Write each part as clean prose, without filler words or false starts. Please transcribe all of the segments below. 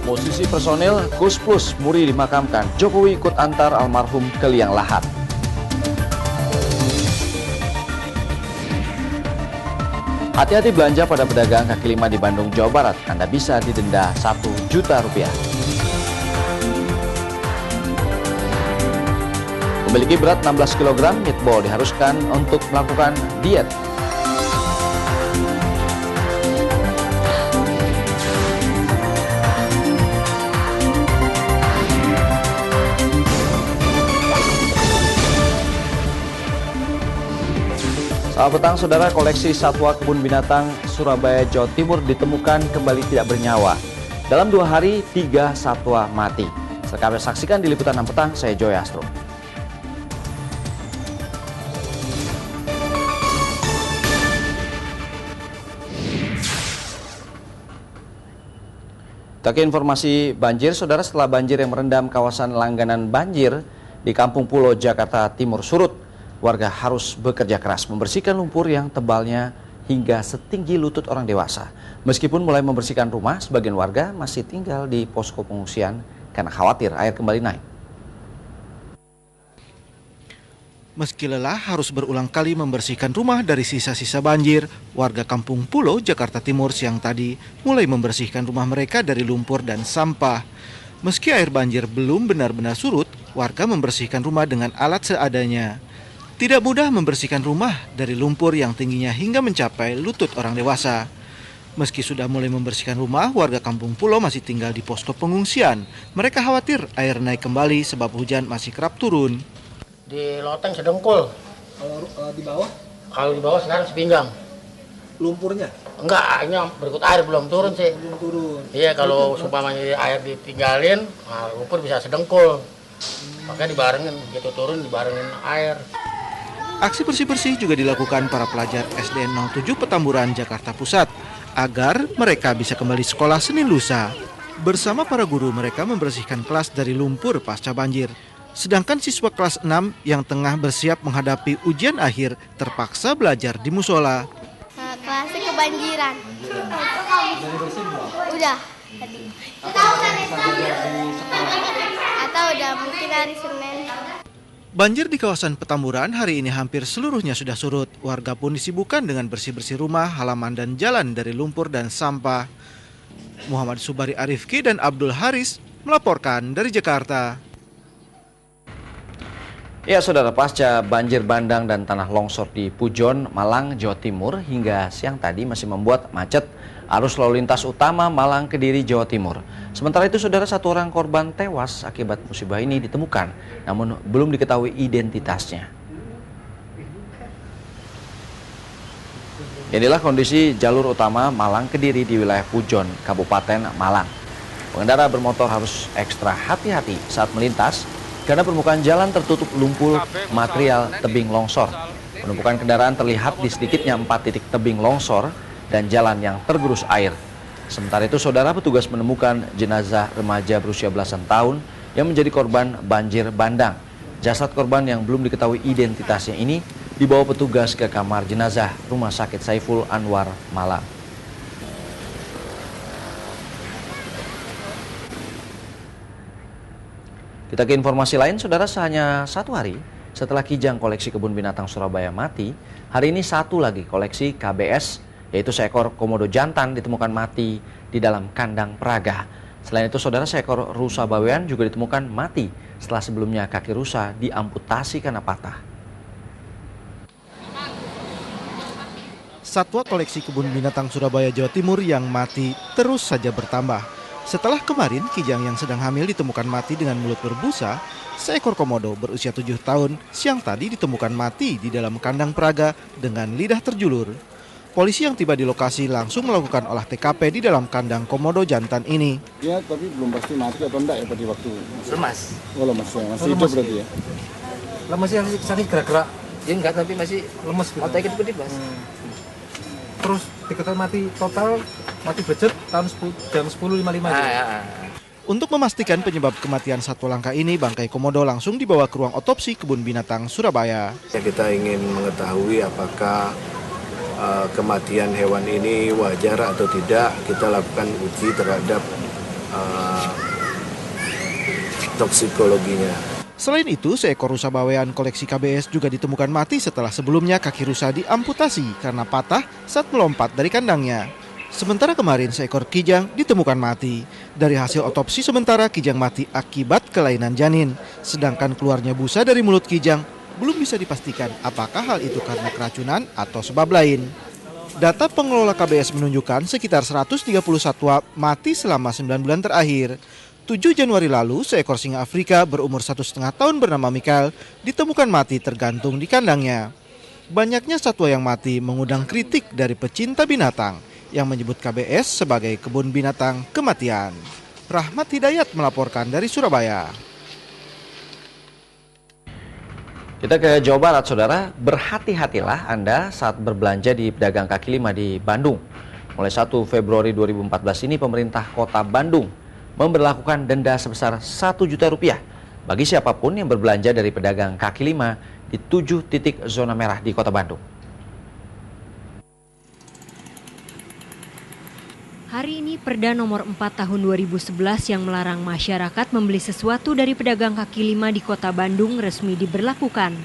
Musisi personil Kus Plus Muri dimakamkan, Jokowi ikut antar almarhum ke liang lahat. Hati-hati belanja pada pedagang kaki lima di Bandung, Jawa Barat. Anda bisa didenda Rp1 juta. Memiliki berat 16 kg, meatball diharuskan untuk melakukan diet. Selamat petang, saudara. Koleksi satwa kebun binatang Surabaya, Jawa Timur ditemukan kembali tidak bernyawa. Dalam 2 hari, 3 satwa mati. Selengkapnya saksikan di Liputan 6 Petang, saya Joy Astro. Kita ke informasi banjir, saudara. Setelah banjir yang merendam kawasan langganan banjir di Kampung Pulo, Jakarta Timur surut, warga harus bekerja keras membersihkan lumpur yang tebalnya hingga setinggi lutut orang dewasa. Meskipun mulai membersihkan rumah, sebagian warga masih tinggal di posko pengungsian karena khawatir air kembali naik. Meski lelah harus berulang kali membersihkan rumah dari sisa-sisa banjir, warga Kampung Pulo, Jakarta Timur siang tadi mulai membersihkan rumah mereka dari lumpur dan sampah. Meski air banjir belum benar-benar surut, warga membersihkan rumah dengan alat seadanya. Tidak mudah membersihkan rumah dari lumpur yang tingginya hingga mencapai lutut orang dewasa. Meski sudah mulai membersihkan rumah, warga Kampung Pulo masih tinggal di posko pengungsian. Mereka khawatir air naik kembali sebab hujan masih kerap turun. Di loteng sedengkul. Kalau di bawah? Kalau di bawah sekarang sepinggang. Lumpurnya? Enggak, ini berikut air belum turun sih. Belum turun. Iya, kalau sumpamanya air ditinggalin, nah, lumpur bisa sedengkul. Makanya dibarengin, begitu turun dibarengin air. Aksi bersih-bersih juga dilakukan para pelajar SDN 07 Petamburan, Jakarta Pusat, agar mereka bisa kembali sekolah Senin lusa. Bersama para guru, mereka membersihkan kelas dari lumpur pasca banjir. Sedangkan siswa kelas 6 yang tengah bersiap menghadapi ujian akhir terpaksa belajar di musola. Kelasnya kebanjiran. Udah tadi. Atau udah mungkin hari Senin. Banjir di kawasan Petamburan hari ini hampir seluruhnya sudah surut. Warga pun disibukkan dengan bersih-bersih rumah, halaman dan jalan dari lumpur dan sampah. Muhammad Subari Arifki dan Abdul Haris melaporkan dari Jakarta. Ya, saudara, pasca banjir bandang dan tanah longsor di Pujon, Malang, Jawa Timur hingga siang tadi masih membuat macet arus lalu lintas utama Malang Kediri, Jawa Timur. Sementara itu, saudara, 1 orang korban tewas akibat musibah ini ditemukan, namun belum diketahui identitasnya. Inilah kondisi jalur utama Malang Kediri di wilayah Pujon, Kabupaten Malang. Pengendara bermotor harus ekstra hati-hati saat melintas karena permukaan jalan tertutup lumpur material tebing longsor. Penumpukan kendaraan terlihat di sedikitnya 4 titik tebing longsor dan jalan yang tergerus air. Sementara itu, saudara, petugas menemukan jenazah remaja berusia belasan tahun yang menjadi korban banjir bandang. Jasad korban yang belum diketahui identitasnya ini dibawa petugas ke kamar jenazah Rumah Sakit Saiful Anwar, Malang. Kita ke informasi lain, saudara. Hanya 1 hari setelah kijang koleksi kebun binatang Surabaya mati, hari ini 1 lagi koleksi KBS, yaitu seekor komodo jantan ditemukan mati di dalam kandang peraga. Selain itu, saudara, seekor rusa bawean juga ditemukan mati setelah sebelumnya kaki rusa diamputasi karena patah. Satwa koleksi kebun binatang Surabaya, Jawa Timur yang mati terus saja bertambah. Setelah kemarin kijang yang sedang hamil ditemukan mati dengan mulut berbusa, seekor komodo berusia 7 tahun siang tadi ditemukan mati di dalam kandang peraga dengan lidah terjulur. Polisi yang tiba di lokasi langsung melakukan olah TKP di dalam kandang komodo jantan ini. Ya, tapi belum pasti mati atau enggak ya tadi waktu. Lemas. Oh, lemas ya. Masih hidup berarti ya. Lemas ya, sakit gerak-gerak. Ya enggak, tapi masih lemas gitu. Otaknya gede, Mas. Terus diketahui mati total, mati budget jam 10.55. Untuk memastikan penyebab kematian satwa langka ini, bangkai komodo langsung dibawa ke ruang otopsi kebun binatang Surabaya. Kita ingin mengetahui apakah kematian hewan ini wajar atau tidak. Kita lakukan uji terhadap toksikologinya. Selain itu, seekor rusa bawean koleksi KBS juga ditemukan mati setelah sebelumnya kaki rusa diamputasi karena patah saat melompat dari kandangnya. Sementara kemarin seekor kijang ditemukan mati. Dari hasil otopsi sementara kijang mati akibat kelainan janin. Sedangkan keluarnya busa dari mulut kijang belum bisa dipastikan apakah hal itu karena keracunan atau sebab lain. Data pengelola KBS menunjukkan sekitar 130 satwa mati selama 9 bulan terakhir. 7 Januari lalu, seekor singa Afrika berumur 1,5 tahun bernama Mikael ditemukan mati tergantung di kandangnya. Banyaknya satwa yang mati mengundang kritik dari pecinta binatang yang menyebut KBS sebagai kebun binatang kematian. Rahmat Hidayat melaporkan dari Surabaya. Kita ke Jawa Barat, Saudara. Berhati-hatilah Anda saat berbelanja di pedagang kaki lima di Bandung. Mulai 1 Februari 2014 ini pemerintah Kota Bandung memberlakukan denda sebesar Rp1.000.000 bagi siapapun yang berbelanja dari pedagang kaki lima di 7 titik zona merah di Kota Bandung. Hari ini Perda nomor 4 tahun 2011 yang melarang masyarakat membeli sesuatu dari pedagang kaki lima di Kota Bandung resmi diberlakukan.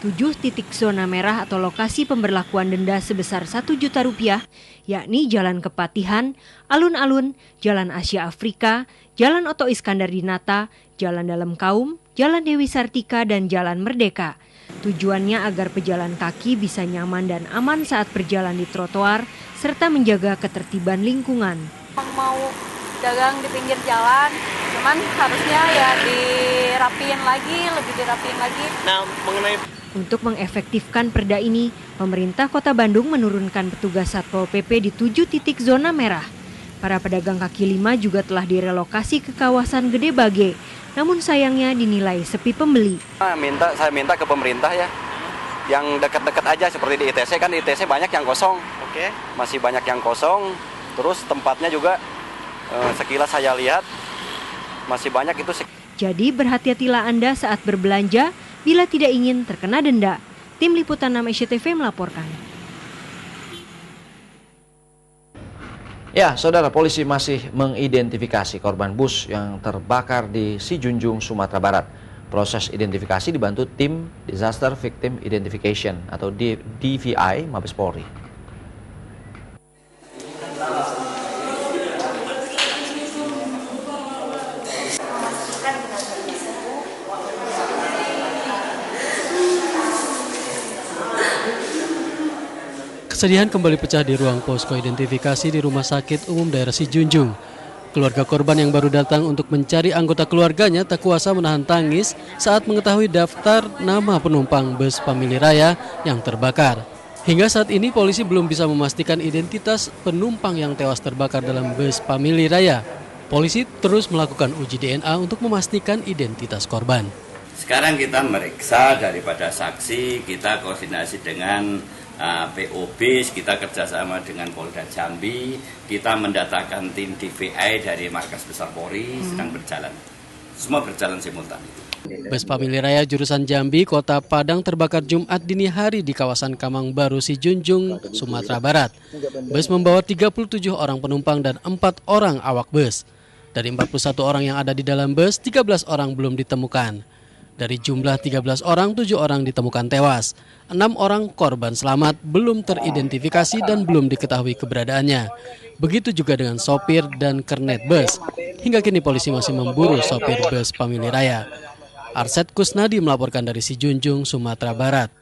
7 titik zona merah atau lokasi pemberlakuan denda sebesar Rp1.000.000, yakni Jalan Kepatihan, Alun-Alun, Jalan Asia Afrika, Jalan Oto Iskandar Dinata, Jalan Dalam Kaum, Jalan Dewi Sartika, dan Jalan Merdeka. Tujuannya agar pejalan kaki bisa nyaman dan aman saat berjalan di trotoar, serta menjaga ketertiban lingkungan. Mau dagang di pinggir jalan, cuman harusnya ya lebih dirapiin lagi. Nah, untuk mengefektifkan perda ini, pemerintah Kota Bandung menurunkan petugas Satpol PP di 7 titik zona merah. Para pedagang kaki lima juga telah direlokasi ke kawasan Gede Bage, namun sayangnya dinilai sepi pembeli. Saya minta ke pemerintah ya, yang dekat-dekat aja seperti di ITC, kan di ITC banyak yang kosong. Masih banyak yang kosong, terus tempatnya juga sekilas saya lihat masih banyak itu. Jadi berhati-hatilah Anda saat berbelanja bila tidak ingin terkena denda. Tim Liputan 6 SCTV melaporkan. Ya, Saudara, polisi masih mengidentifikasi korban bus yang terbakar di Sijunjung, Sumatera Barat. Proses identifikasi dibantu tim Disaster Victim Identification atau DVI Mabes Polri. Kesedihan kembali pecah di ruang posko identifikasi di Rumah Sakit Umum Daerah Sijunjung. Keluarga korban yang baru datang untuk mencari anggota keluarganya tak kuasa menahan tangis saat mengetahui daftar nama penumpang bus Family Raya yang terbakar. Hingga saat ini polisi belum bisa memastikan identitas penumpang yang tewas terbakar dalam bus Family Raya. Polisi terus melakukan uji DNA untuk memastikan identitas korban. Sekarang kita meriksa daripada saksi, kita koordinasi dengan POB, kita kerjasama dengan Polda Jambi, kita mendatangkan tim DVI dari Markas Besar Polri, sedang berjalan. Semua berjalan simultan. Bus Family Raya jurusan Jambi, Kota Padang terbakar Jumat dini hari di kawasan Kamang Baru, Sijunjung, Sumatera Barat. Bus membawa 37 orang penumpang dan 4 orang awak bus. Dari 41 orang yang ada di dalam bus, 13 orang belum ditemukan. Dari jumlah 13 orang, 7 orang ditemukan tewas. 6 orang korban selamat belum teridentifikasi dan belum diketahui keberadaannya. Begitu juga dengan sopir dan kernet bus. Hingga kini polisi masih memburu sopir bus Family Raya. Arset Kusnadi melaporkan dari Sijunjung, Sumatera Barat.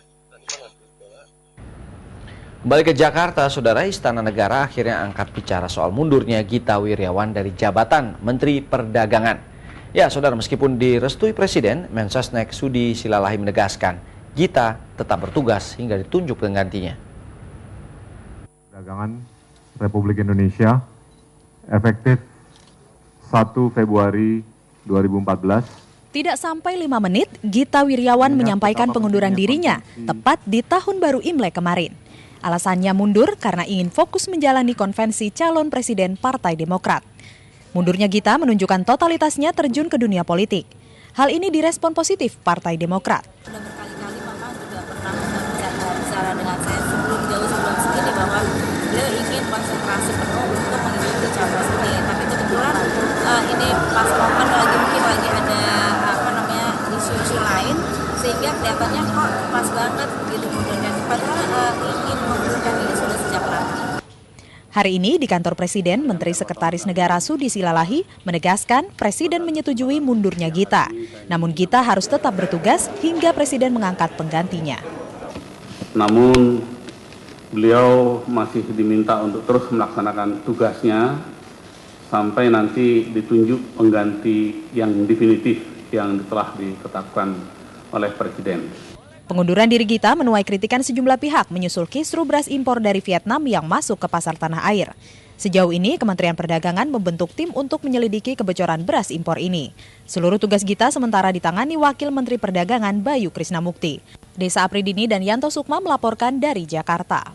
Kembali ke Jakarta, Saudara, Istana Negara akhirnya angkat bicara soal mundurnya Gita Wirjawan dari jabatan Menteri Perdagangan. Ya, Saudara, meskipun direstui Presiden, Mensesnek Sudi Silalahi menegaskan Gita tetap bertugas hingga ditunjuk penggantinya. Perdagangan Republik Indonesia efektif 1 Februari 2014. Tidak sampai 5 menit, Gita Wirjawan menyampaikan pengunduran dirinya tepat di tahun baru Imlek kemarin. Alasannya mundur karena ingin fokus menjalani konvensi calon presiden Partai Demokrat. Mundurnya Gita menunjukkan totalitasnya terjun ke dunia politik. Hal ini direspon positif Partai Demokrat. Sudah berkali-kali Mama juga pernah bicara dengan saya sebelum segini bahwa beliau ingin konsentrasi penuh untuk mengikuti capres ini. Tapi kebetulan Hari ini di kantor Presiden, Menteri Sekretaris Negara Sudi Silalahi menegaskan Presiden menyetujui mundurnya Gita. Namun Gita harus tetap bertugas hingga Presiden mengangkat penggantinya. Namun beliau masih diminta untuk terus melaksanakan tugasnya sampai nanti ditunjuk pengganti yang definitif yang telah ditetapkan oleh Presiden. Pengunduran diri Gita menuai kritikan sejumlah pihak menyusul kisru beras impor dari Vietnam yang masuk ke pasar tanah air. Sejauh ini, Kementerian Perdagangan membentuk tim untuk menyelidiki kebocoran beras impor ini. Seluruh tugas Gita sementara ditangani Wakil Menteri Perdagangan Bayu Krisnamukti. Desa Apridini dan Yanto Sukma melaporkan dari Jakarta.